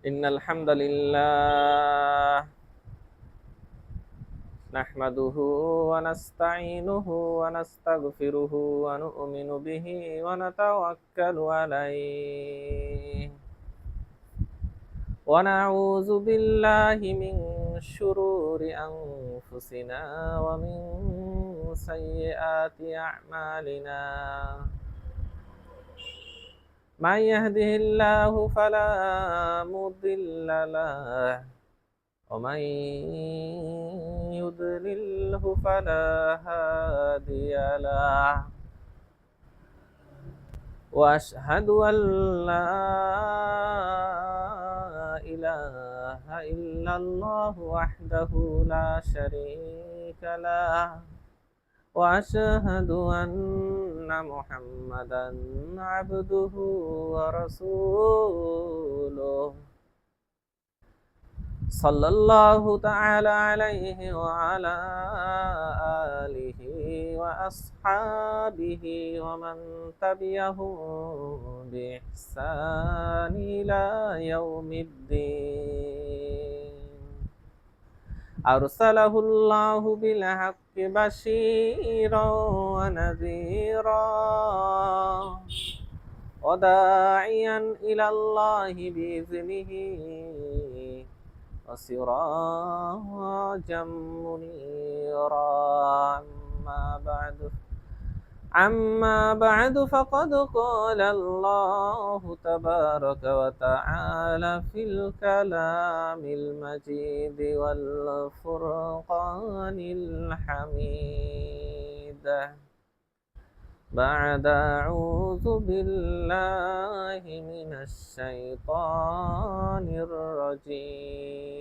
إن الحمد لله نحمده ونستعينه ونستغفره ونؤمن به ونتوكل عليه ونعوذ بالله من شرور أنفسنا ومن سيئات أعمالنا من يهده الله فلا مضل له ومن يضلله فلا هادي له وأشهد أن لا إله إلا الله وحده لا شريك له وأشهد أن محمدا عبده ورسوله صلى الله تعالى عليه وعلى آله وأصحابه ومن تبعهم بإحسان إلى يوم الدين أرسله الله بالحق بشيرا ونذيرا وداعيا إلى الله بإذنه وسراجا منيرا أما بعد فقد قال الله تبارك وتعالى في الكلام المجيد والفرقان الحميد بعد أعوذ بالله من الشيطان الرجيم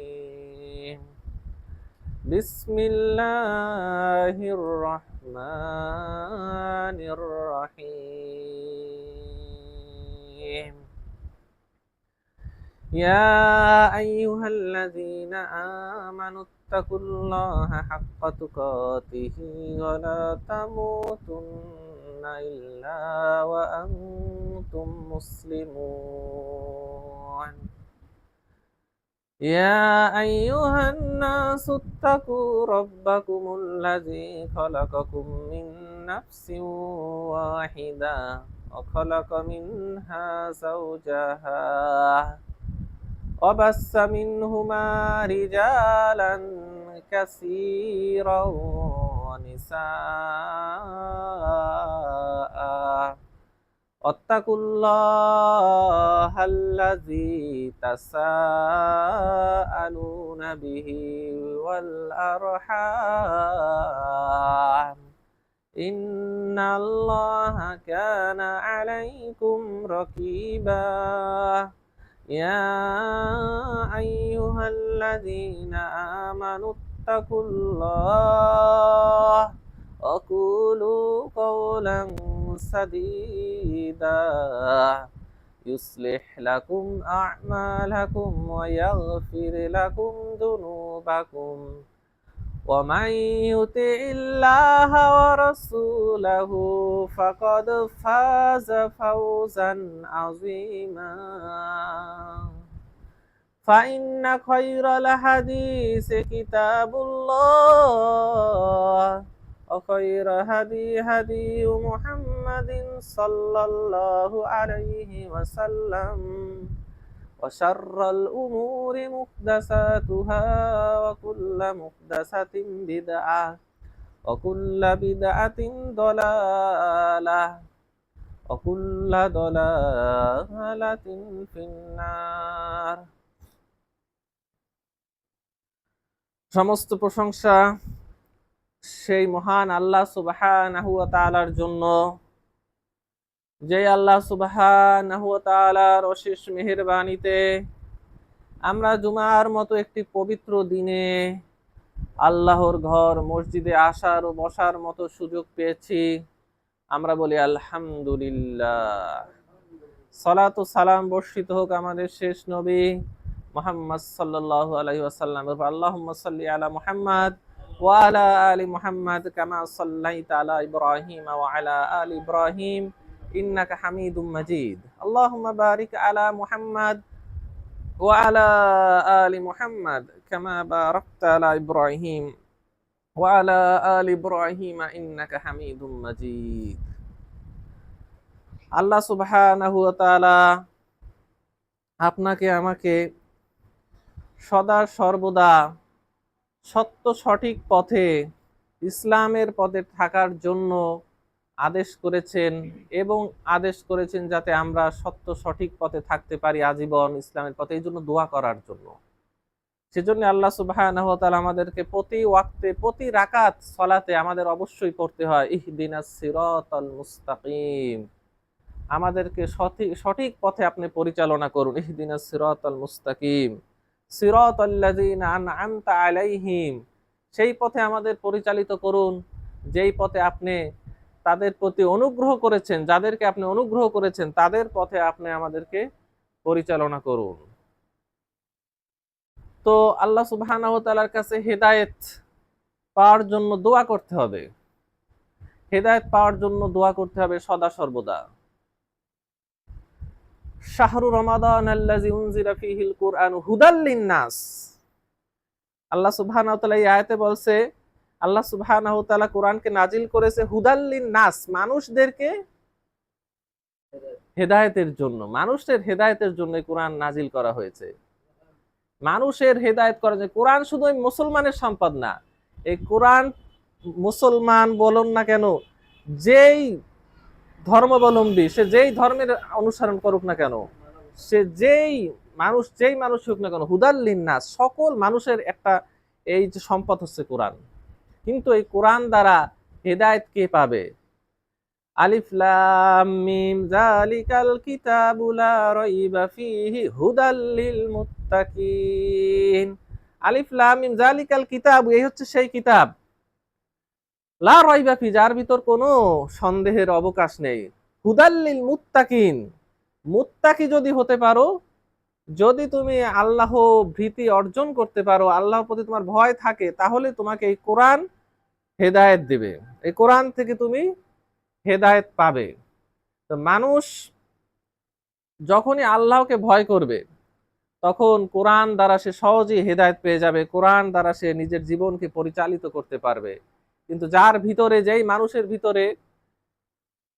بسم الله الرحمن الرحيم يا أيها الذين آمنوا اتقوا الله حق تقاته ولا تموتن إلا وأنتم مسلمون يا أيها الناس اتقوا ربكم الذي خلقكم من نفس واحدة وخلق منها زوجها وبث منهما رجالا كثيرا ونساء واتقوا الله الذي تساءلون به والأرحام إن الله كان عليكم رقيبا يا أيها الذين آمنوا اتقوا الله وقولوا قولا سديدا يصلح لكم أعمالكم ويغفر لكم ذنوبكم ومن يطع الله ورسوله فقد فاز فوزا عظيما فإن خير الحديث كتاب الله وخير هدي محمد صلى الله عليه وسلم وشر الأمور محدثاتها وكل محدثة بدعة وكل بدعة ضلالة وكل ضلالة في النار সমস্ত প্রশংসা সেই মহান আল্লাহ সুবহানাহু ওয়া তাআলার জন্য যে আল্লাহ সুবহানাহু ওয়া তাআলার অশেষ মেহেরবানিতে আমরা জুমার মতো একটি পবিত্র দিনে আল্লাহর ঘর মসজিদে আসার ও বসার মতো সুযোগ পেয়েছি। আমরা বলি আলহামদুলিল্লাহ। সালাত ও সালাম বর্ষিত হোক আমাদের শেষ নবী মুহাম্মদ সাল্লাল্লাহু আলাইহি ওয়াসাল্লামের উপর। আল্লাহুম্মা সাল্লি আলা মুহাম্মাদ ওয়া আলা আলি মুহাম্মাদ কামা সাল্লাইতা আলা ইব্রাহিম ওয়া আলা আলি ইব্রাহিম ইন্নাকা হামিদুম মাজিদ। আল্লাহুম্মা বারিক আলা মুহাম্মাদ وعلى آل محمد كما باركت على إبراهيم وعلى آل إبراهيم إنك حميد مجيد। আল্লাহ সুবহানাহু ওয়া তাআলা আপনাকে আমাকে সদা সর্বদা সত্য সঠিক পথে, ইসলামের পথে থাকার জন্য আদেশ করেছেন এবং আদেশ করেছেন যাতে আমরা সত্য সঠিক পথে থাকতে পারি আজীবন ইসলামের পথে, এই জন্য দোয়া করার জন্য। সেজন্য আল্লাহ সুবহানাহু ওয়া তাআলা আমাদেরকে প্রতি ওয়াক্তে প্রতি রাকাত সালাতে আমাদের অবশ্যই পড়তে হয় ইহদিনাস সিরাতাল মুস্তাকিম, আমাদেরকে সঠিক সঠিক পথে আপনি পরিচালনা করুন। ইহদিনাস সিরাতাল মুস্তাকিম সিরাতাল্লাযিনা আন'আমতা আলাইহিম, সেই পথে আমাদের পরিচালিত করুন যেই পথে আপনি তাদের প্রতি অনুগ্রহ করেছেন, যাদেরকে আপনি অনুগ্রহ করেছেন তাদের পথে আপনি আমাদেরকে পরিচালনা করুন। তো আল্লাহ সুবহানাহু ওয়া তাআলার কাছে হেদায়েত পাওয়ার জন্য দোয়া করতে হবে, হেদায়েত পাওয়ার জন্য দোয়া করতে হবে সদা সর্বদা। শাহরু রমাদান আল্লাযী উনজিলা ফীহিল কুরআনু হুদাল লিন-নাস, আল্লাহ সুবহানাহু ওয়া তাআলা এই আয়াতে বলছে আল্লাহ সুবহানাহু ওয়া তাআলা কোরআনকে নাজিল করেছে হুদাল লিন-নাস, মানুষদেরকে হেদায়েতের জন্য, মানুষের হেদায়েতের জন্য কোরআন নাজিল করা হয়েছে। মানুষের হেদায়েত করার জন্য। কোরআন শুধু মুসলমানের সম্পদ না, এই কোরআন মুসলমান বলুন না কেন, যেই ধর্মাবলম্বী, সে যেই ধর্মের অনুসরণ করুক না কেন, সে যেই মানুষ হোক না কেন, হুদাল লিন-নাস, সকল মানুষের একটা এই যে সম্পদ হচ্ছে কোরআন। কিন্তু এই কোরআন দ্বারা হেদায়েত কে পাবে? আলিফ লাম মিম যালিকাল কিতাবু লা রাইবা ফীহি হুদাল লিল মুত্তাকিন। আলিফ লাম মিম যালিকাল কিতাবু, এই হচ্ছে সেই কিতাব, লা রাইবা ফি, যার ভিতর কোনো সন্দেহের অবকাশ নেই, হুদাল লিল মুত্তাকিন, মুত্তাকি যদি হতে পারো, যদি তুমি আল্লাহ ভীতি অর্জন করতে পারো, আল্লাহর প্রতি তোমার ভয় থাকে, তাহলে তোমাকে এই কোরআন হেদায়েত দিবে, এই কোরআন থেকে তুমি হেদায়েত পাবে। তো মানুষ যখনই আল্লাহকে ভয় করবে তখন কোরআন দ্বারা সে সহজেই হেদায়েত পেয়ে যাবে, কোরআন দ্বারা সে নিজের জীবনকে পরিচালিত করতে পারবে। কিন্তু যার ভিতরে, যেই মানুষের ভিতরে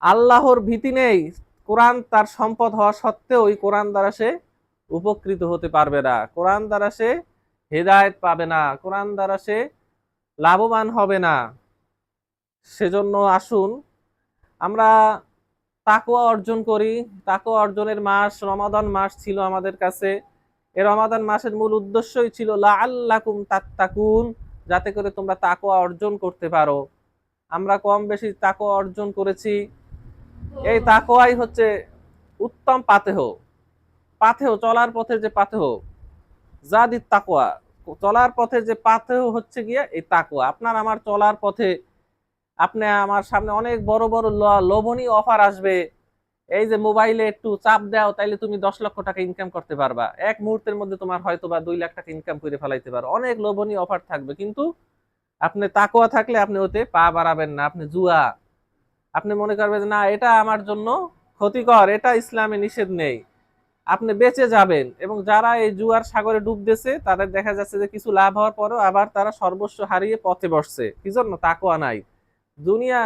আল্লাহর ভীতি নেই, কোরআন তার সম্পদ হওয়া সত্ত্বেও ওই কোরআন দ্বারা সে উপকৃত হতে পারবে না, কোরআন দ্বারা সে হেদায়েত পাবে না, কোরআন দ্বারা সে লাভবান হবে না। সেজন্য আসুন আমরা তাকওয়া অর্জন করি। তাকওয়া অর্জনের মাস রমাদান মাস ছিল আমাদের কাছে। এই রমাদান মাসের মূল উদ্দেশ্যই ছিল লাআল্লাকুম তাত্তাকুন, যাতে করে তোমরা তাকওয়া অর্জন করতে পারো। আমরা কম বেশি তাকওয়া অর্জন করেছি। এই তাকওয়াই হচ্ছে উত্তম পাথেয়, পাথেয় চলার পথে যে পাথেয়, জাদিত তাকওয়া, চলার পথে যে পাথেয় হচ্ছে গিয়ে এই তাকওয়া। আপনার আমার চলার পথে আপনি আমার সামনে অনেক বড় বড় লোভনীয় অফার আসবে, এই যে মোবাইলে একটু চাপ দাও তাইলে তুমি 10 লক্ষ টাকা ইনকাম করতে পারবা, এক মুহূর্তের মধ্যে তোমার হয়তো বা 2 লাখ টাকা ইনকাম করে ফেলাইতে পারো, অনেক লোভনীয় অফার থাকবে। কিন্তু আপনি তাকওয়া থাকলে আপনি ওতে পা বাড়াবেন না, আপনি জুয়া, আপনি মনে করবেন না এটা আমার জন্য ক্ষতিকর, এটা ইসলামে নিষেধ নেই, আপনি বেঁচে যাবেন। এবং যারা এই জুয়ার সাগরে ডুব দিয়েছে তাদের দেখা যাচ্ছে যে কিছু লাভ হওয়ার পরেও আবার তারা সর্বস্ব হারিয়ে পথে বসছে। কি জন্য? তাকওয়া নাই। দুনিয়া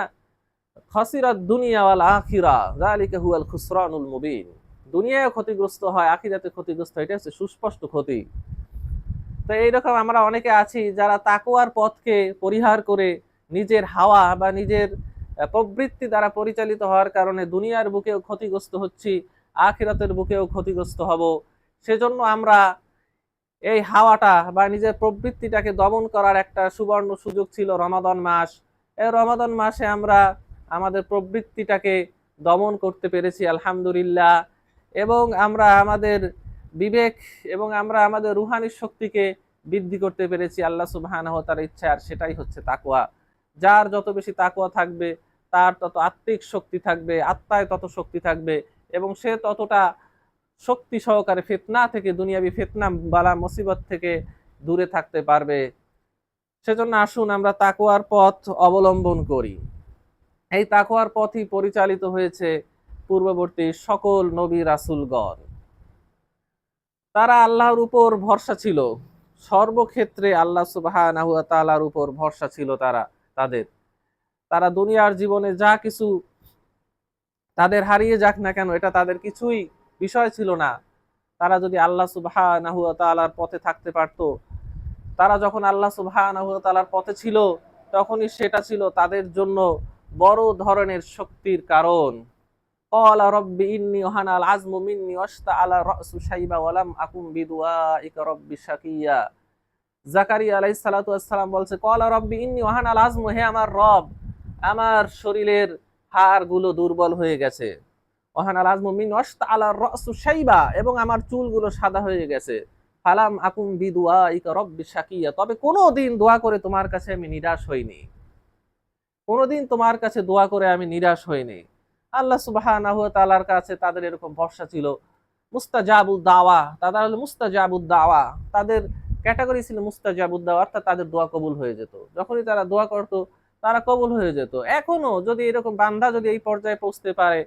খাসিরাত দুনিয়া ওয়াল আখিরা যালিকা হুয়াল খুসরানুল মুবিন, দুনিয়ায় ক্ষতিগ্রস্ত হয়, আখিরাতে ক্ষতিগ্রস্ত হয়, এটা হচ্ছে সুস্পষ্ট ক্ষতি। তো এইরকম আমরা অনেকে আছি যারা তাকওয়ার পথকে পরিহার করে নিজের হাওয়া বা নিজের প্রবৃত্তি দ্বারা পরিচালিত হওয়ার কারণে দুনিয়ার বুকেও ক্ষতিগ্রস্ত হচ্ছি, আখিরাতের বুকেও ক্ষতিগ্রস্ত হব। সেজন্য আমরা এই হাওয়াটা বা নিজের প্রবৃত্তিটাকে দমন করার একটা সুবর্ণ সুযোগ ছিল রমাদান মাস। এই রমাদান মাসে আমরা আমাদের প্রবৃত্তিটাকে দমন করতে পেরেছি আলহামদুলিল্লাহ, এবং আমরা আমাদের বিবেক এবং আমরা আমাদের রুহানি শক্তিকে বৃদ্ধি করতে পেরেছি আল্লাহ সুবহানাহু ওয়া তাআলার ইচ্ছা, আর সেটাই হচ্ছে তাকওয়া। যার যত বেশি তাকওয়া থাকবে তার তত আত্মিক শক্তি থাকবে, আত্মায় তত শক্তি থাকবে, এবং সে ততটা শক্তি সহকারে ফিতনা থেকে, দুনিয়াবি ফিতনা বালা মুসিবত থেকে দূরে থাকতে পারবে। সেজন্য আসুন আমরা তাকওয়ার পথ অবলম্বন করি। এই তাকওয়ার পথই পরিচালিত হয়েছে পূর্ববর্তী সকল নবী রাসূলগণ। তারা আল্লাহর উপর ভরসা ছিল, সর্বক্ষেত্রে আল্লাহ সুবহানাহু ওয়া তাআলার উপর ভরসা ছিল তাদের। তারা দুনিয়ার জীবনে যা কিছু তাদের হারিয়ে যাক না কেন, এটা তাদের কিছুই বিষয় ছিল না। তারা যদি আল্লাহ সুবহানাহু ওয়া তাআলার পথে থাকতে পারতো, তারা যখন আল্লাহ সুবহানাহু ওয়া তাআলার পথে ছিল, তখনই সেটা ছিল তাদের জন্য বড় ধরনের শক্তির কারণ। ক্বালা রাব্বি ইন্নী ওয়াহানা আল আযমু মিন্নী ওয়াশতাআলা রাসু শাইবা ওয়া লাম আকুম বিদুআইকা রাব্বি শাকিয়া। জাকারিয়া আলাইহিস সালাতু ওয়াস সালাম বলছে, ক্বালা রাব্বি ইন্নী ওয়াহানা আল আযমু, হে আমার রব, আমার শরীরের হাড়গুলো দুর্বল হয়ে গেছে। ওয়াহানা আল আযমু মিন্নী ওয়াশতাআলা রাসু শাইবা, এবং আমার চুলগুলো সাদা হয়ে গেছে। ফালাম আকুম বিদুআইকা রাব্বি শাকিয়া, তবে কোনোদিন দোয়া করে তোমার কাছে আমি নিরাশ হইনি। কোনোদিন তোমার কাছে দোয়া করে আমি নিরাশ হইনি। আল্লাহ সুবহানাহু ওয়া তাআলার কাছে তাদের এরকম ভরসা ছিল। মুস্তাজাবুদ দাওয়া, তাদের হলো মুস্তাজাবুদ দাওয়া, তাদের ক্যাটাগরি ছিল মুস্তাজাবুদ দাওয়া, অর্থাৎ তাদের দোয়া কবুল হয়ে যেত। যখনই তারা দোয়া করত, তারা কবুল হয়ে যেত। এখনো যদি এরকম বান্দা যদি এই পর্যায়ে পৌঁছতে পারে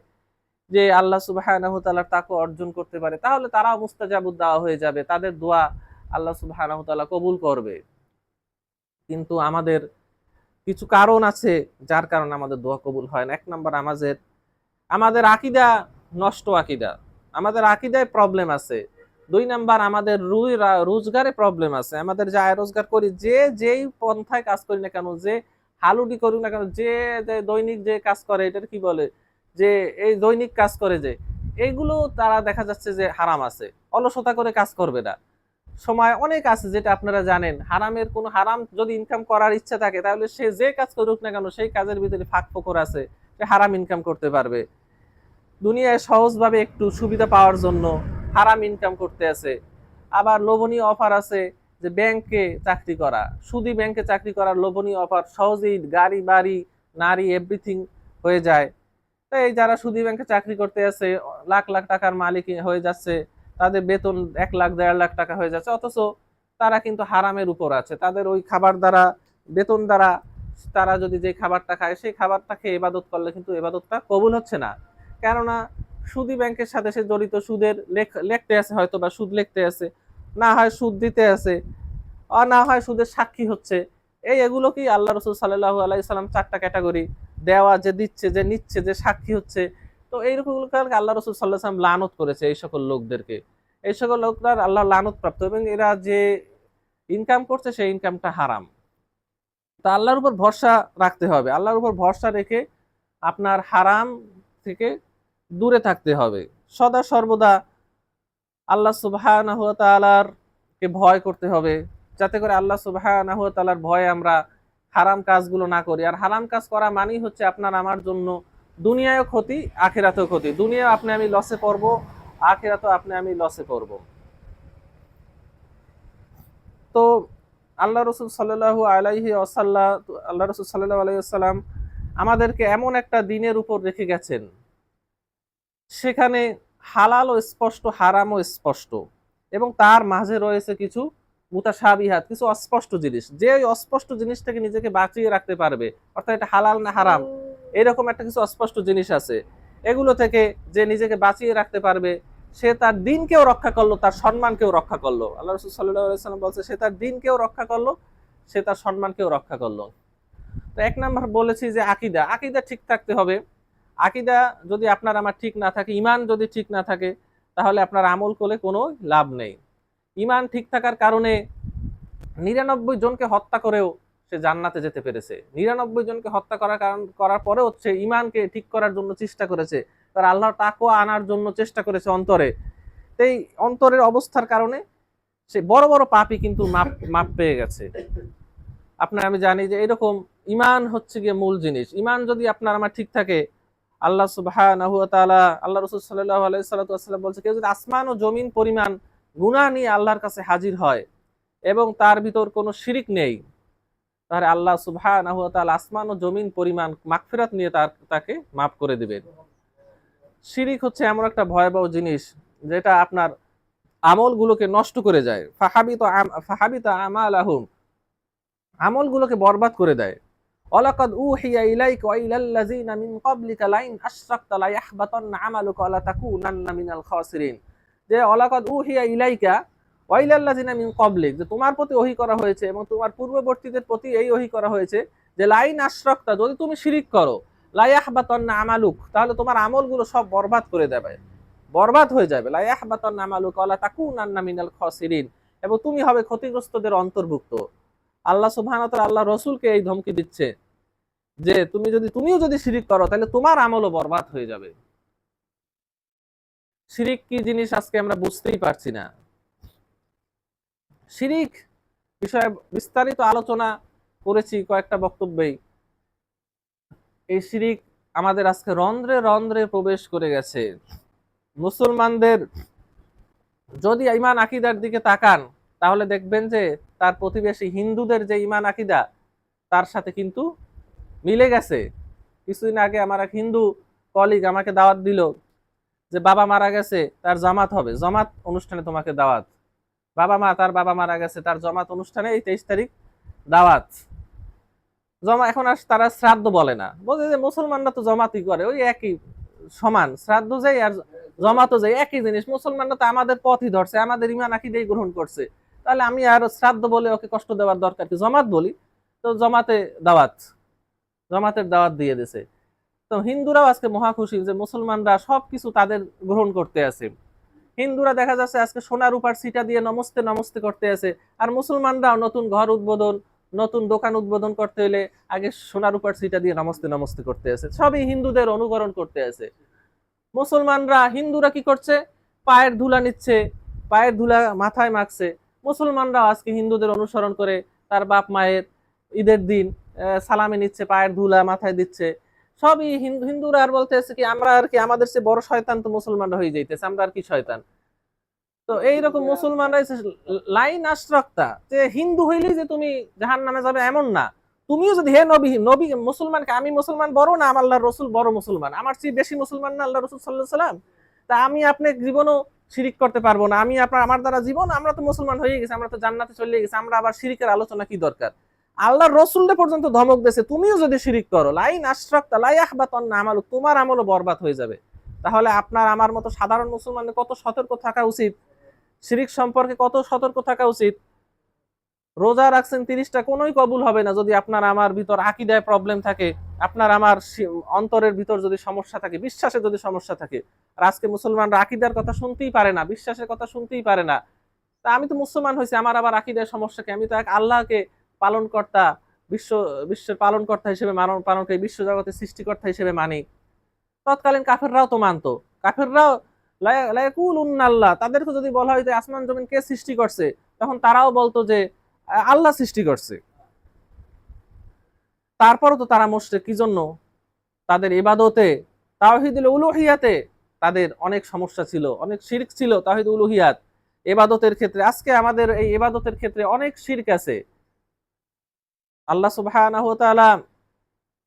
যে আল্লাহ সুবহানাহু ওয়া তাআলার তাকওয়া অর্জন করতে পারে, তাহলে তারাও মুস্তাজাবুদ দাওয়া হয়ে যাবে। তাদের দোয়া আল্লাহ সুবহানাহু ওয়া তাআলা কবুল করবে। কিন্তু আমাদের কিছু কারণ আছে যার কারণে আমাদের দোয়া কবুল হয় না। এক নাম্বার, আমাদের আকীদা নষ্ট আকীদা। আমাদের আকীদায় প্রবলেম আছে। ২ নাম্বার, আমাদের রোজগারে প্রবলেম আছে। আমাদের যা আয় রোজগার করি, যেই পন্থায় কাজ করি না কেন, যে হালুডি করি না কেন, যে দৈনিক যে কাজ করে, এটার কি বলে, যে এই দৈনিক কাজ করে, যে এইগুলো তারা দেখা যাচ্ছে যে হারাম আছে। অলসতা করে কাজ করবে না। সময় অনেক আছে যেটা আপনারা জানেন। হারাম যদি ইনকাম করার ইচ্ছা থাকে, তাহলে সে যে কাজ করুক না কেন, সেই কাজের ভিতরে ফাঁক ফোকর আছে, সে হারাম ইনকাম করতে পারবে। দুনিয়ায় সহজভাবে একটু সুবিধা পাওয়ার জন্য হারাম ইনকাম করতে আছে। আবার লোভনীয় অফার আছে, যে ব্যাংকে চাকরি করা, সুদি ব্যাংকে চাকরি করার লোভনীয় অফার, সহজেই গাড়ি বাড়ি নারী এভরিথিং হয়ে যায়। তো এই যারা সুদি ব্যাংকে চাকরি করতে আছে, লাখ লাখ টাকার মালিক হয়ে যাচ্ছে, তাদের বেতন ১ লাখ ১.৫ লাখ টাকা হয়ে যাচ্ছে, অথচ তারা কিন্তু হারামের উপর আছে। তাদের ওই খাবার দ্বারা, বেতন দ্বারা, তারা যদি যে খাবারটা খায়, সেই খাবারটা খেয়ে ইবাদত করলে কিন্তু ইবাদতটা কবুল হচ্ছে না। কেননা সুদি ব্যাংকের সাথে সে জড়িত, সুদের লিখতে আছে, হয়তো বা সুদ লিখতে আছে, না হয় সুদ দিতে আছে, আর না হয় সুদের সাক্ষী হচ্ছে। এগুলো কি আল্লাহ রসুল সাল্লাল্লাহু আলাইহি সাল্লাম ৪টা ক্যাটাগরি দেওয়া, যে দিচ্ছে, যে নিচ্ছে, যে সাক্ষী হচ্ছে। তো এইরকম আল্লাহ রসুল সাল্লাল্লাহু আলাইহি সাল্লাম লানত করেছে এই সকল লোকদেরকে। এই সকল লোকরা আল্লাহ লানত প্রাপ্ত, এবং এরা যে ইনকাম করছে সেই ইনকামটা হারাম। তা আল্লাহর উপর ভরসা রাখতে হবে। আল্লাহর উপর ভরসা রেখে আপনার হারাম থেকে দূরে থাকতে হবে। সদা সর্বদা আল্লাহ সুবহানাহু ওয়া তাআলার কে ভয় করতে হবে, যাতে করে আল্লাহ সুবহানাহু ওয়া তাআলার ভয়ে আমরা হারাম কাজগুলো না করি। আর হারাম কাজ করা মানেই হচ্ছে আপনার আমার জন্য দুনিয়ায়ও ক্ষতি, আখিরাতেও ক্ষতি। দুনিয়া আপনি আমি লসে পড়বো, আখিরাতেও আপনি আমি লসে পড়বো। তো আল্লাহ রসুল সাল্লাল্লাহু আলাইহি ওয়াসাল্লাম, আল্লাহ রসুল সাল্লাল্লাহু আলাইহি ওয়াসাল্লাম আমাদেরকে এমন একটা দিনের উপর রেখে গেছেন, সেখানে হালালও স্পষ্ট, হারামও স্পষ্ট, এবং তার মাঝে রয়েছে কিছু মুতাশাবিহাত, কিছু অস্পষ্ট জিনিস। যে ওই অস্পষ্ট জিনিসটাকে নিজেকে বাঁচিয়ে রাখতে পারবে, অর্থাৎ এটা হালাল না হারাম, এরকম একটা কিছু অস্পষ্ট জিনিস আছে, এগুলো থেকে যে নিজেকে বাঁচিয়ে রাখতে পারবে, সে তার দিনকেও রক্ষা করলো, তার সম্মানকেও রক্ষা করলো। আল্লাহ রাসূল সাল্লাল্লাহু আলাইহি ওয়াসাল্লাম বলছে, সে তার দিনকেও রক্ষা করলো, সে তার সম্মানকেও রক্ষা করলো। তো ১ নাম্বার বলেছি যে আকীদা। আকীদা ঠিক থাকতে হবে। আকীদা যদি আপনার আমার ঠিক না থাকে, ঈমান যদি ঠিক না থাকে, তাহলে আপনার আমল করে কোনো লাভ নেই। ঈমান ঠিক থাকার কারণে ৯৯ জনকে হত্যা করেও সে জান্নাতে যেতে পেরেছে। ৯৯ জনকে হত্যা করার পরেও সে ঈমানকে ঠিক করার জন্য চেষ্টা করেছে। তার আল্লাহর তাকওয়া আনার জন্য চেষ্টা করেছে অন্তরে। এই অন্তরের অবস্থার কারণে সে বড় বড় পাপই কিন্তু মাপ পেয়ে গেছে। আপনার আমি জানি যে এরকম ঈমান হচ্ছে গিয়ে মূল জিনিস। ঈমান যদি আপনার আমার ঠিক থাকে, আল্লাহ সুবহানাহু ওয়া তাআলা, আল্লাহ রাসূল সাল্লাল্লাহু আলাইহি ওয়াসাল্লাম বলছে, কেউ যদি আসমান ও জমিন পরিমাণ গুনাহ নিয়ে আল্লাহর কাছে হাজির হয় এবং তার ভিতর কোনো শিরিক নেই, তাহলে আল্লাহ সুবহানাহু ওয়া তাআলা আসমান ও জমিন পরিমাণ মাগফিরাত নিয়ে তাকে মাফ করে দিবেন। শিরিক হচ্ছে এমন একটা ভয়াবহ জিনিস, যেটা আপনার আমলগুলোকে নষ্ট করে যায়। ফাহাবিতা আমালাহুম, আমলগুলোকে বরবাদ করে দেয়। ওয়ালাকাদ উহিয়া ইলাইকা ওয়া ইলাল্লাযিনা মিন ক্বাবলিকা লাইন আশরাকতা লায়াহবাতান্না আমালুকা ওয়া লাতাকুনান্না মিনাল খাসিরিন। যে ওয়ালাকাদ উহিয়া ইলাইকা ওয়া ইলাল্লাযিনা মিন ক্বাবলিক, যে তোমার প্রতি ওহী করা হয়েছে এবং তোমার পূর্ববর্তীদের প্রতি এই ওহী করা হয়েছে যে লাইন আশরাকতা, যদি তুমি শিরিক করো, লা ইয়াহবাতান্না আমালুক, তাহলে তোমার আমলগুলো সব বরবাদ করে দেবে, বরবাদ হয়ে যাবে। লা ইয়াহবাতান্না আমালুক ওয়া লা তাকুনান্না মিনাল খাসিরিন, এবং তুমি হবে ক্ষতিগ্রস্তদের অন্তর্ভুক্ত। আল্লাহ সুবহানাহু ওয়া তাআলা আল্লাহ রাসূলকে এই ধমকি দিচ্ছে যে তুমিও যদি শিরিক করো তাহলে তোমার আমলও বরবাদ হয়ে যাবে। শিরিক কি জিনিস আজকে আমরা বুঝতেই পারছি না। শিরিক বিষয়ে বিস্তারিত আলোচনা করেছি কয়েকটা বক্তব্যেই। এই শিরিক আমাদের আজকে রন্ধ্রে রন্ধ্রে প্রবেশ করে গেছে। মুসলমানদের যদি ঈমান আকীদার দিকে তাকান তাহলে দেখবেন যে তার প্রতিবেশী হিন্দুদের যে ঈমান আকীদা তার সাথে কিন্তু মিলে গেছে। কিছুদিন আগে আমার এক হিন্দু কলিগ আমাকে দাওয়াত দিল যে বাবা মারা গেছে, তার জামাত হবে, জামাত অনুষ্ঠানে তোমাকে দাওয়াত। তার বাবা মারা গেছে, তার জামাত অনুষ্ঠানে এই 23 তারিখ দাওয়াত। এখন আর তারা শ্রাদ্ধ বলে না, বলে যে মুসলমানরা তো জমাতই করে, ওই একই সমান, শ্রাদ্ধ যাই আর জমাতও যাই একই জিনিস। মুসলমানরা তো আমাদের পথই ধরছে, আমাদের ঈমান আকীদাই গ্রহণ করছে, তাহলে আমি আর শ্রাদ্ধ বলে ওকে কষ্ট দেওয়ার দরকার কি, জমাত বলি। তো জমাতের দাওয়াত দিয়ে দিছে। তো হিন্দুরাও আজকে মহা খুশি যে মুসলমানরা সবকিছু তাদের গ্রহণ করতে আছে। হিন্দুরা দেখা যাচ্ছে আজকে সোনা রূপার সিটা দিয়ে নমস্তে নমস্তে করতে আছে, আর মুসলমানরাও নতুন ঘর উদ্বোধন, নতুন দোকান উদ্বোধন করতে হলে আগে সোনা রূপার সিটা দিয়ে নমস্তে নমস্তে করতে আছে। সবই হিন্দুদের অনুকরণ করতে আছে। হিন্দুরা কি করছে, পায়ের ধুলা নিচ্ছে, পায়ের ধুলা মাথায় মাখছে। মুসলমানরা আজকে হিন্দুদের অনুসরণ করে তার বাপ মায়ের ঈদের দিন সালামি নিচ্ছে, পায়ের ধুলা মাথায় দিচ্ছে। সবই হিন্দুরা আর বলতেছে কি আমরা আর কি, আমাদের চেয়ে বড় শয়তান তো মুসলমানরা হয়ে যাইতেছে, আমরা আর কি শয়তান। তো এইরকম মুসলমানরা লাইন আশরাকতা, যে হিন্দু হইলেই যে তুমি জাহান্নামে যাবে এমন না। তুমিও যদি হে নবী নবী মুসলমানকে, আমি মুসলমান বড় না আমার আল্লাহর রাসূল বড় মুসলমান, আমার চেয়ে বেশি মুসলমান না আল্লাহর রাসূল সাল্লাল্লাহু আলাইহি সাল্লাম, তা আমি আপনি জীবনও শিরিক করতে পারবো না, আমার দ্বারা জীবন, আমরা তো মুসলমান হয়ে গেছি, আমরা তো জান্নাতে চলে গেছি, আমরা আবার শিরিকের আলোচনা কি দরকার। আল্লাহর রাসূলকে পর্যন্ত ধমক দিয়েছে, তুমিও যদি শিরিক করো, লাইন আশরাকতা লা ইয়াহবাতান্না আমালুক, তোমার আমলও বরবাদ হয়ে যাবে। তাহলে আপনার আমার মতো সাধারণ মুসলমানের কত সতর্ক থাকা উচিত, শিরিক সম্পর্কে কত সতর্ক থাকা উচিত। রোজা রাখছেন 30টা, কোনোই কবুল হবে না যদি আপনার আমার ভিতর আকীদায় প্রবলেম থাকে, আপনার আমার অন্তরের ভিতর যদি সমস্যা থাকে, বিশ্বাসে যদি সমস্যা থাকে। আর আজকে মুসলমানরা আকীদার কথা শুনতেই পারে না, বিশ্বাসের কথা শুনতেই পারে না। তা আমি তো মুসলমান হয়েছি, আমার আবার আকীদায় সমস্যা কি, আমি তো এক আল্লাহকে পালনকর্তা, বিশ্বের পালনকর্তা হিসেবে পালনকারী, বিশ্ব জগতের সৃষ্টিকর্তা হিসেবে মানি। তৎকালীন কাফেররাও তো মানতো, কাফেররাও লায়াকুলুন্নাল্লাহ, তাদেরকে যদি বলা হয় যে আসমান জমিন কে সৃষ্টি করছে, তখন তারাও বলতো যে আল্লাহ সৃষ্টি করছে। তারপরও তো তারা মুশরিক, কি জন্য? তাদের ইবাদতে, তাওহীদুল উলুহিয়াতে তাদের অনেক সমস্যা ছিল, অনেক শিরক ছিল। তাওহীদ উলুহিয়াত ইবাদতের ক্ষেত্রে, আজকে আমাদের এই ইবাদতের ক্ষেত্রে অনেক শিরক আছে। আল্লাহ সুবহানাহু ওয়া তাআলা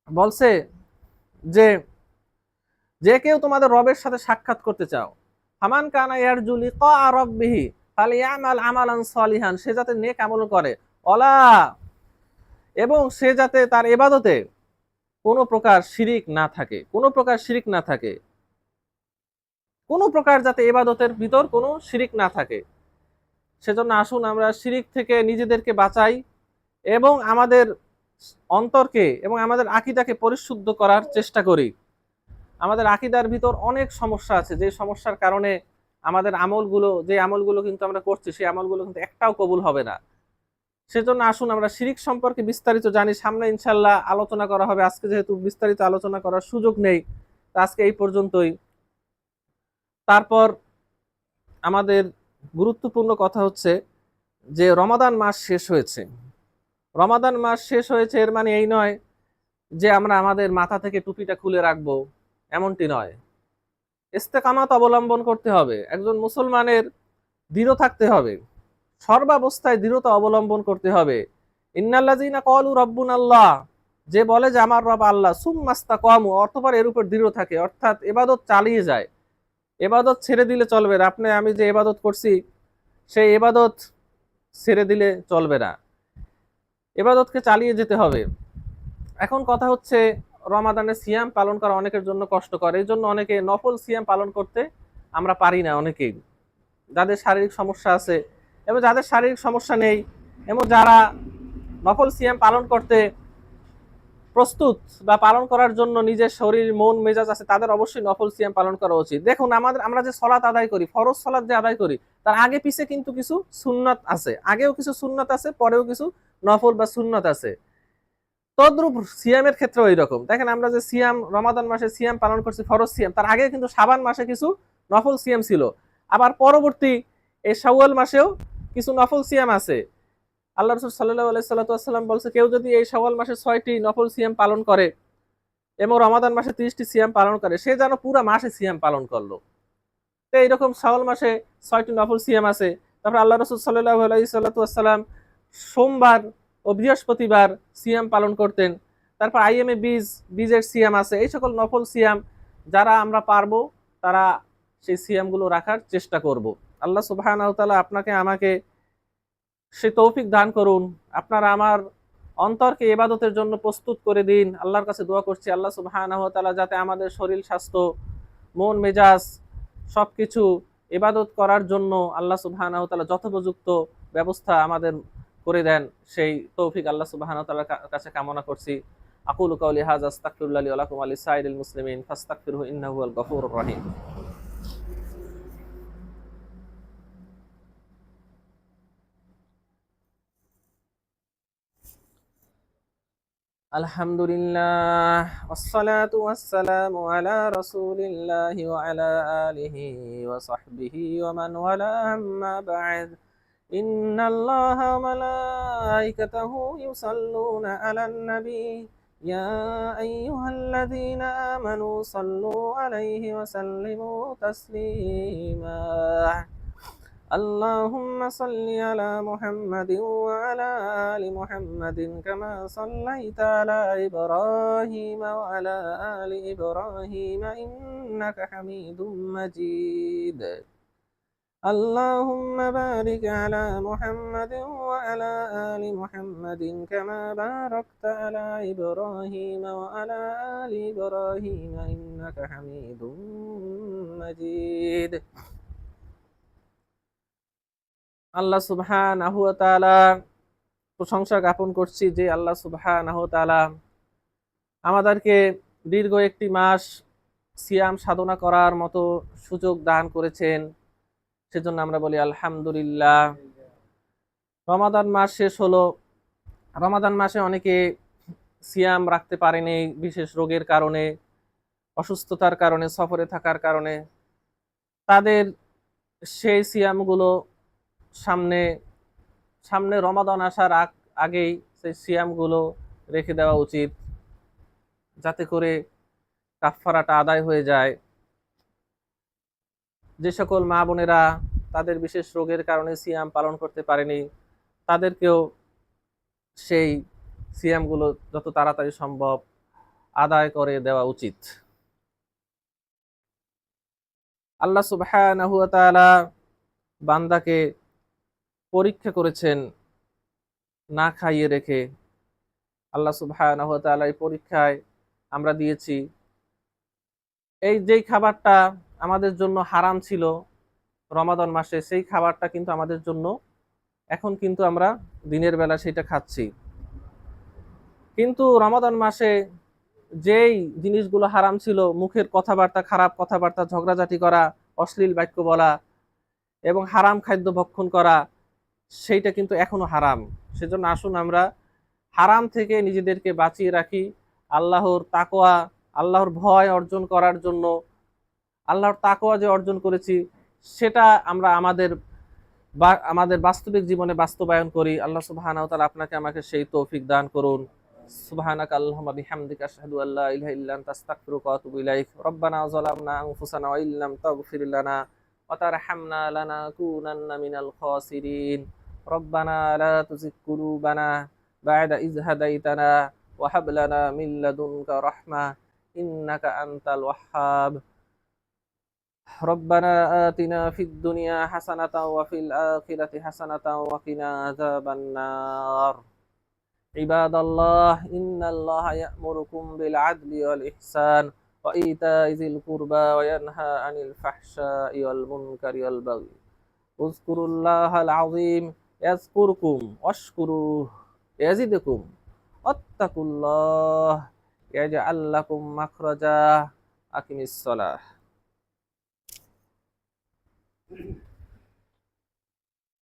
বলছে যে যে কেউ তোমাদের রবের সাথে সাক্ষাৎ করতে চাও, ফামান কানা ইয়ারজু লিকা রাব্বিহি ফালিয়ামাল আমালান সলিহান, সে যাতে নেক আমল করে, ওয়ালা, এবং সে যাতে তার ইবাদতে কোনো প্রকার শিরিক না থাকে, কোনো প্রকার শিরিক না থাকে, কোনো প্রকার যাতে ইবাদতের ভিতর কোনো শিরিক না থাকে। সেজন্য আসুন আমরা শিরিক থেকে নিজেদেরকে বাঁচাই এবং আমাদের অন্তরকে এবং আমাদের আকীদাকে পরিশুদ্ধ করার চেষ্টা করি। আমাদের আকীদার ভিতর অনেক সমস্যা আছে, যে সমস্যার কারণে আমাদের আমলগুলো কিন্তু আমরা করছি, সেই আমলগুলো কিন্তু একটাও কবুল হবে না। সেজন্য আসুন আমরা শিরিক সম্পর্কে বিস্তারিত জানি, সামনে ইনশাআল্লাহ আলোচনা করা হবে। আজকে যেহেতু বিস্তারিত আলোচনা করার সুযোগ নেই, আজকে এই পর্যন্তই। তারপর আমাদের গুরুত্বপূর্ণ কথা হচ্ছে যে রমাদান মাস শেষ হয়েছে। রমাদান মাস শেষ হয়েছে এর মানে এই নয় যে আমরা আমাদের মাথা থেকে টুপিটা খুলে রাখবো, এমনটি নয়। ইস্তেকামাত অবলম্বন করতে হবে, একজন মুসলমানের দৃঢ় থাকতে হবে, সর্বাবস্থায় দৃঢ়তা অবলম্বন করতে হবে। ইন্নাল্লাযীনা ক্বালু রাব্বুনাল্লাহ, যে বলে যে আমার রব আল্লাহ, সুম্মাস্তাকামু, অতঃপর এর উপর দৃঢ় থাকে, অর্থাৎ ইবাদত চালিয়ে যায়। ইবাদত ছেড়ে দিলে চলবে না। আমি যে ইবাদত করছি সেই ইবাদত ছেড়ে দিলে চলবে না, ইবাদতকে চালিয়ে যেতে হবে। এখন কথা হচ্ছে রমাদানের সিয়াম পালন করা অনেকের জন্য কষ্টকর, এই জন্য অনেকে নফল সিয়াম পালন করতে আমরা পারি না অনেকেই। যাদের শারীরিক সমস্যা আছে এবং যাদের শারীরিক সমস্যা নেই এবং যারা নফল সিয়াম পালন করতে প্রস্তুত বা পালন করার জন্য নিজের শরীর মন মেজাজ আছে, তাদের অবশ্যই নফল সিয়াম পালন করা উচিত। দেখুন, আমরা যে সলাত আদায় করি, ফরজ সলাত যে আদায় করি, তার আগে পিছে কিন্তু কিছু সুন্নাত আছে, আগেও কিছু সুন্নাত আছে, পরেও কিছু নফল বা সুন্নাত আছে। তদ্রূপ সিয়ামের ক্ষেত্রে ওই রকম। দেখেন, আমরা যে সিয়াম রমাদান মাসে সিয়াম পালন করছি, ফরজ সিয়াম, তার আগে কিন্তু শাবান মাসে কিছু নফল সিয়াম ছিল। আবার পরবর্তী এই শাওয়াল মাসেও কিছু নফল সিয়াম আছে। আল্লাহ রাসূল সাল্লাল্লাহু আলাইহি সাল্লাম বলছে, কেউ যদি এই শাওয়াল মাসে 6টি নফল সিয়াম পালন করে এবং রমাদান মাসে 30টি সিয়াম পালন করে, সে যেন পুরো মাসে সিয়াম পালন করলো। তো এইরকম শাওয়াল মাসে 6টি নফল সিয়াম আছে। তারপর আল্লাহ রাসূল সাল্লাল্লাহু আলাইহি সাল্লাম সোমবার ও বৃহস্পতিবার সিয়াম পালন করতেন। তারপর আইএমএ বীজের সিয়াম আছে। এই সকল নফল সিয়াম যারা আমরা পারবো, তারা সেই সিয়ামগুলো রাখার চেষ্টা করব। আল্লাহ সুবহানাহু ওয়া তাআলা আপনাকে আমাকে সে তৌফিক দান করুন। আপনারা আমার অন্তরকে ইবাদতের জন্য প্রস্তুত করে দিন। আল্লাহর কাছে দোয়া করছি, আল্লাহ সুবহানাহু ওয়া তাআলা যাতে আমাদের শরীর স্বাস্থ্য, মন মেজাজ সবকিছু ইবাদত করার জন্য আল্লাহ সুবহানাহু ওয়া তাআলা যথোপযুক্ত ব্যবস্থা আমাদের করে দেন, সেই তৌফিক আল্লাহ সুবহানাহু ওয়া তাআলার কাছে কামনা করছি। আকুলু কাওলি হাযা আস্তাগফিরুল্লাহ লি ওয়া লাকুম ওয়া লিসাইরিল মুসলিমিন ফাস্তাগফিরহু ইন্নাহু হুয়াল গফুরুর রহিম। আলহামদুলিল্লাহ ওয়াসসালাতু ওয়াসসালামু আলা রাসূলিল্লাহি ওয়া আলা আলিহি ওয়া সাহবিহি ওয়া মান ওয়ালা, আম্মা বা'দ। ইন্নাল্লাহা ওয়া মালাইকাতাহু ইউসাল্লুনা আলান নবী ইয়া আইয়ুহাল্লাযীনা আমানু সাল্লু আলাইহি ওয়া সাল্লিমু তাসলিমা। اللهم صل على محمد وعلى آل محمد كما صليت على إبراهيم وعلى آل إبراهيم إنك حميد مجيد. اللهم بارك على محمد وعلى آل محمد كما باركت على إبراهيم وعلى آل إبراهيم إنك حميد مجيد. আল্লাহ সুবহানাহু ওয়া তাআলার প্রশংসা জ্ঞাপন করছি যে আল্লাহ সুবহানাহু ওয়া তাআলা আমাদেরকে দীর্ঘ একটি মাস সিয়াম সাধনা করার মতো সুযোগ দান করেছেন। সেজন্য আমরা বলি আলহামদুলিল্লাহ। রমাদান মাস শেষ হলো। রমাদান মাসে অনেকে সিয়াম রাখতে পারেনি বিশেষ রোগের কারণে, অসুস্থতার কারণে, সফরে থাকার কারণে। তাদের সেই সিয়ামগুলো সামনে সামনে রমাদান আসার আগেই সেই সিয়ামগুলো রেখে দেওয়া উচিত, যাতে করে কাফফারাটা আদায় হয়ে যায়। যে সকল মা বোনেরা তাদের বিশেষ রোগের কারণে সিয়াম পালন করতে পারেনি, তাদেরকেও সেই সিয়ামগুলো যত তাড়াতাড়ি সম্ভব আদায় করে দেওয়া উচিত। আল্লাহ সুবহানাহু ওয়া তাআলা বান্দাকে পরীক্ষা করেছেন না খাইয়ে রেখে। আল্লাহ সুবহানাহু ওয়া তাআলা এই পরীক্ষায় আমরা দিয়েছি। যেই খাবারটা আমাদের জন্য হারাম ছিল রমাদান মাসে, সেই খাবারটা কিন্তু আমাদের জন্য এখন কিন্তু আমরা দিনের বেলা সেটা খাচ্ছি। কিন্তু রমাদান মাসে যেই জিনিসগুলো হারাম ছিল, মুখের কথাবার্তা, খারাপ কথাবার্তা, ঝগড়াঝাটি করা, অশ্লীল বাক্য বলা এবং হারাম খাদ্য ভক্ষণ করা, সেইটা কিন্তু এখনো হারাম। সেজন্য আসুন আমরা হারাম থেকে নিজেদেরকে বাঁচিয়ে রাখি। আল্লাহর তাকওয়া, আল্লাহর ভয় অর্জন করার জন্য, আল্লাহর তাকওয়া যে অর্জন করেছি সেটা আমরা আমাদের বাস্তবিক জীবনে বাস্তবায়ন করি। আল্লাহ সুবহানাহু ওয়া তাআলা আপনাকে আমাকে সেই তৌফিক দান করুন। সুবহানাকা আল্লাহুম্মা বিহামদিকা আশহাদু আল্লা ইলাহা ইল্লা আনতা আস্তাগফিরুকা ওয়া আতুবু ইলাইক। রব্বানা যালামনা আনফুসানা ওয়া ইল্লাম তাগফির লানা ওয়া তারহামনা লানাকুনান্না মিনাল খাসিরিন। রব্বানা লা তুযিগ কুলুবানা বা'দা ইয হাদাইতানা ওয়া হাব লানা মিন লাদুনকা রাহমাহ ইন্নাকা আনতাল ওয়াহ্হাব। ربنا آتنا في الدنيا حسنة وفي الآخرة حسنة وقنا عذاب النار. عباد الله، إن الله يأمركم بالعدل والإحسان وإيتاء ذي القربى وينهى عن الفحشاء والمنكر والبغي উযকুরুল্লাহাল আযীম ইয়াযকুরকুম ওয়াশকুরুহু ইয়াজিদকুম ওয়াত্তাকুল্লাহ ইয়াজআল লাকুম মাখরাজা আকিমিস সালাহ।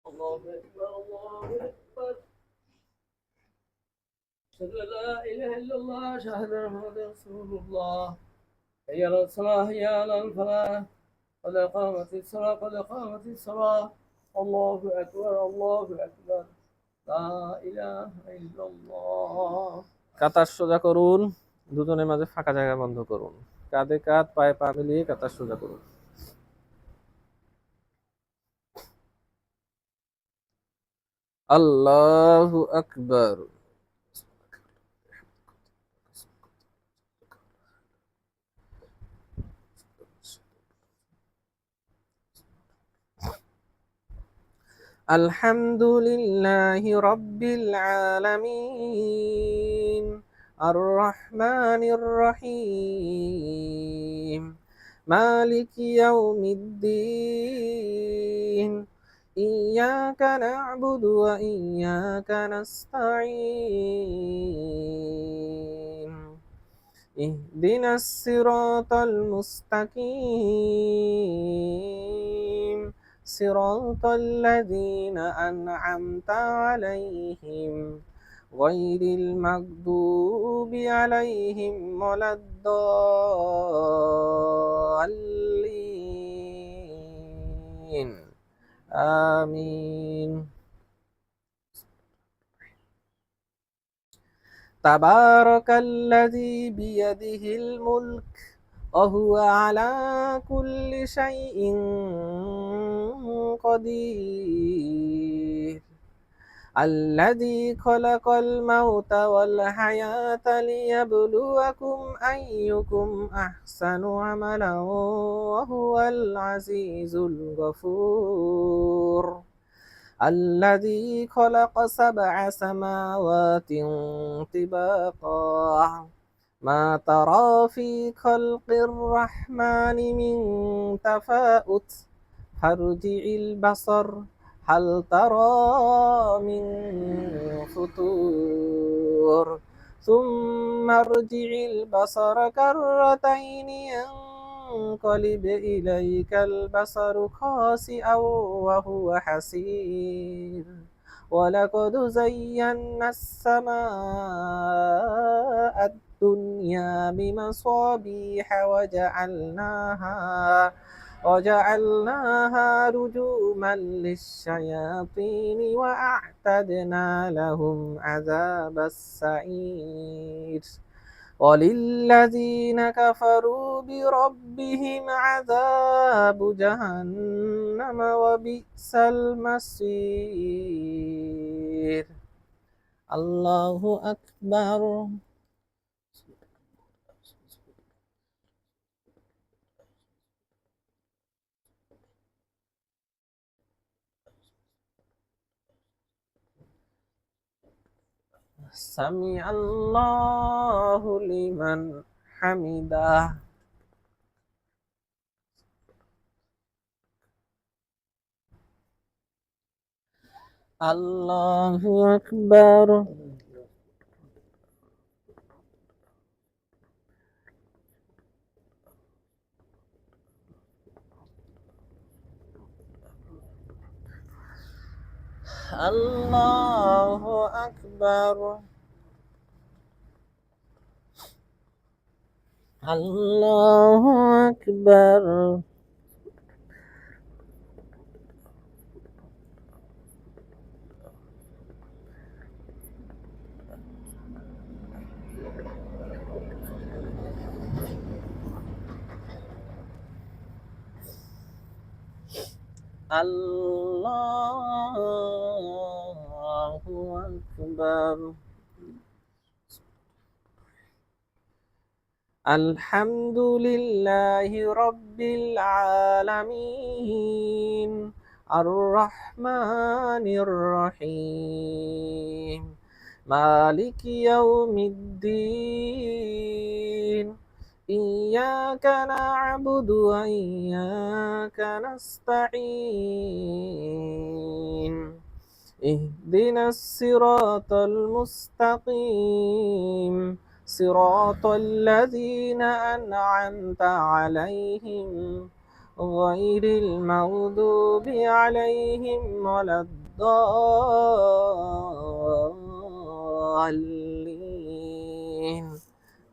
আল্লাহু আকবার, আল্লাহু আকবার। আশহাদু আল্লা ইলাহা ইল্লাল্লাহ, আশহাদু আন্না মুহাম্মাদার রাসূলুল্লাহ। হাইয়া আলাস সালাহ, হাইয়া আলাল ফালাহ, قد قامت الصلاة، قد قامت الصلاة. الله أكبر، الله أكبر. لا إله إلا الله. কাতার সোজা করুন, দুজনের মাঝে ফাঁকা জায়গা বন্ধ করুন, কাঁধে কাঁধ পায়ে পা মিলিয়ে কাতার সোজা করুন। আল্লাহু আকবার। আলহামদুলিল্লাহি রাব্বিল আলামিন আর রহমানির রহিম মালিকি ইয়াউমিদ্দিন ইয়্যাকা না'বুদু ওয়া ইয়্যাকা নাস্তাঈন ইহদিনাস সিরাতাল মুস্তাকিম সিরাতাল লাযীনা আন'আমতা আলাইহিম গায়রিল মাগদুবি আলাইহিম ওয়ালাদ-দাল্লিন। আমিন। তাবারাকাল্লাযী বিয়াদিহিল মুলক ওয়া হুয়া আলা কুল্লি শাইইন কাদির। আল্লাযী খালাকাল মাউতা ওয়াল হায়াতা লিয়াবলুয়াকুম আইয়ুকুম আহসানু আমালান ওয়া হুয়াল আজিজুল গফুর। الذي خلق 7 سماوات طباقا ما ترى في خلق الرحمن من تفاؤت فارجع البصر هل ترى من فطور ثم ارجع البصر كرتين ينقلب إليك البصر خاسئا وهو حسير ولقد زينا السماء الدنيا بمصابيح وجعلناها رجوما للشياطين وأعتدنا لهم عذاب السعير وللذين كفروا بربهم عذاب جهنم وبئس المصير. الله أكبر. سمع الله لمن حمده. الله أكبر. الله أكبر. الله أكبر. الله أكبر. الحمد لله رب العالمين الرحمن الرحيم مالك يوم الدين إياك نعبد وإياك نستعين اهدنا الصراط المستقيم صراط الذين أنعمت عليهم غير المغضوب عليهم ولا الضالين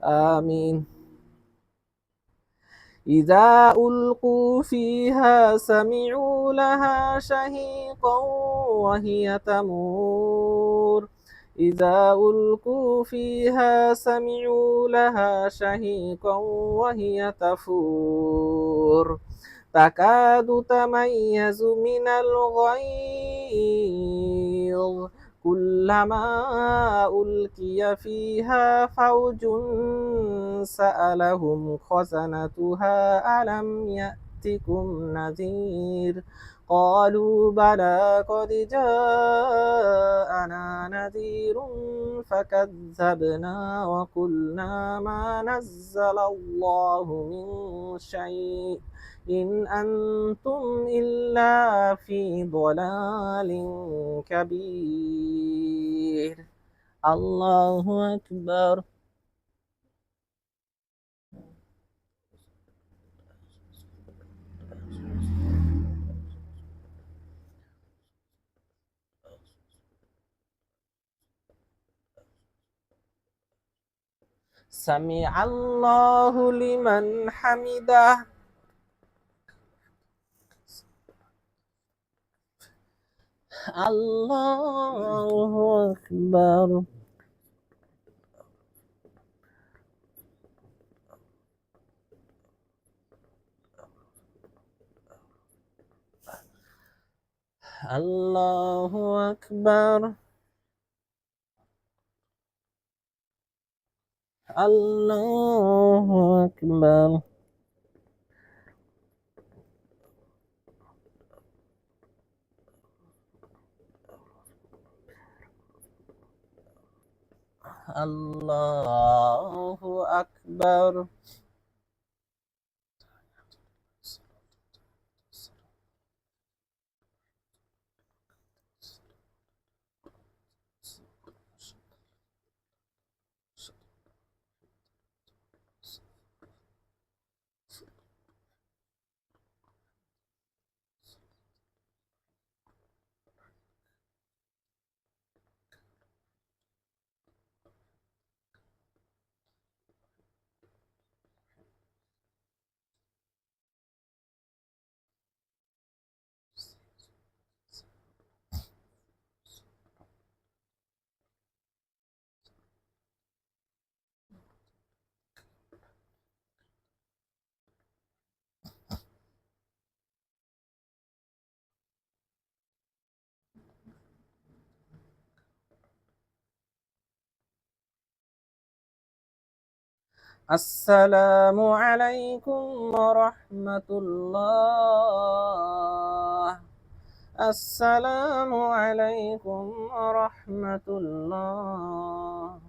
آمين. إذا ألقوا فيها سمعوا لها شهيقا وهي تمور إذا ألقوا فيها سمعوا لها شهيقا وهي تفور تكاد تميز من الغيظ كلما ألقي فيها فوج سألهم خزنتها ألم يأتكم نذير قالوا بلى قد جاءنا نذير فكذبنا وقلنا ما نزل الله من شيء إن أنتم إلا في ضلال كبير. الله أكبر. سمع الله لمن حمده. الله أكبر. الله أكبر. الله أكبر. الله أكبر. السلام عليكم ورحمة الله. السلام عليكم ورحمة الله.